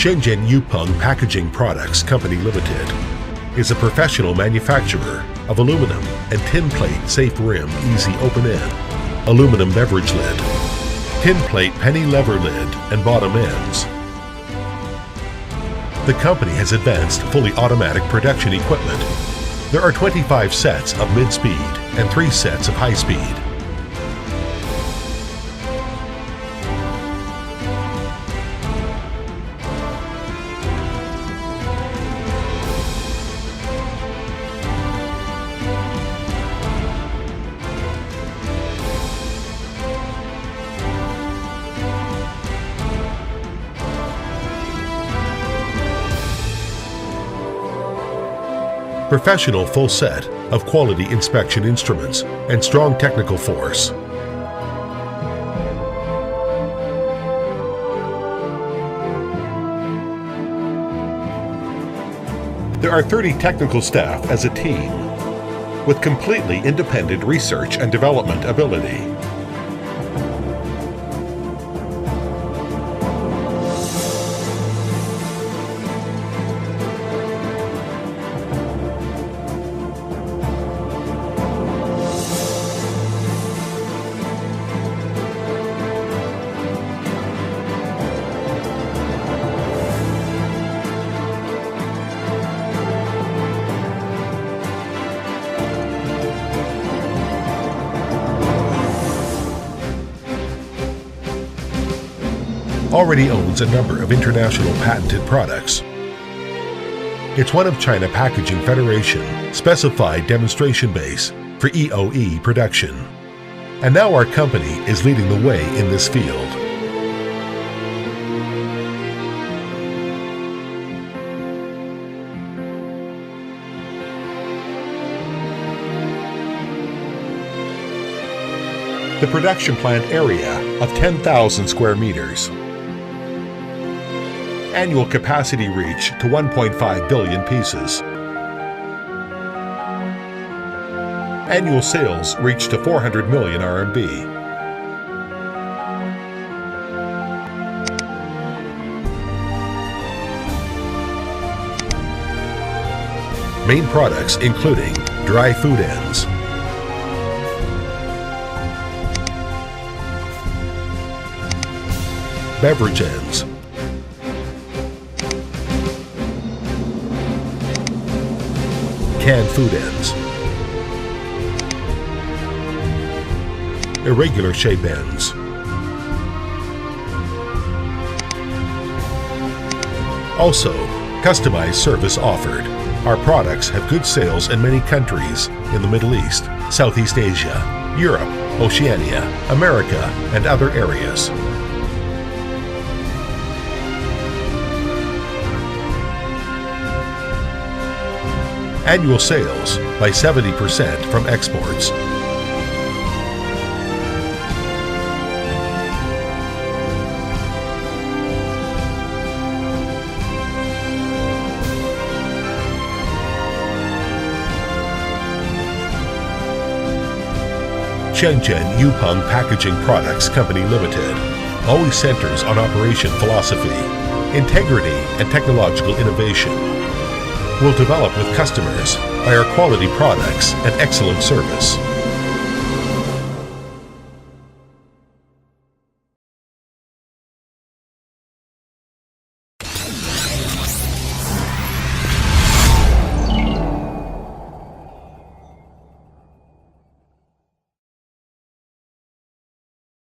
Shenzhen Youpeng Packaging Products Company Limited is a professional manufacturer of aluminum and tin plate safe rim easy open end, aluminum beverage lid, tin plate penny lever lid and bottom ends. The company has advanced fully automatic production equipment. There are 25 sets of mid-speed and 3 sets of high-speed. Professional full set of quality inspection instruments and strong technical force. There are 30 technical staff as a team with completely independent research and development ability. Already owns a number of international patented products. It's one of China Packaging Federation specified demonstration base for EOE production. And now our company is leading the way in this field. The production plant area of 10,000 square meters. Annual capacity reach to 1.5 billion pieces. Annual sales reach to 400 million RMB. Main products including dry food ends, beverage ends, canned food ends, irregular shape ends, also customized service offered. Our products have good sales in many countries in the Middle East, Southeast Asia, Europe, Oceania, America, and other areas. Annual sales by 70% from exports. Shenzhen Youpeng Packaging Products Company Limited always centers on operation philosophy, integrity, and technological innovation. Will develop with customers by our quality products and excellent service.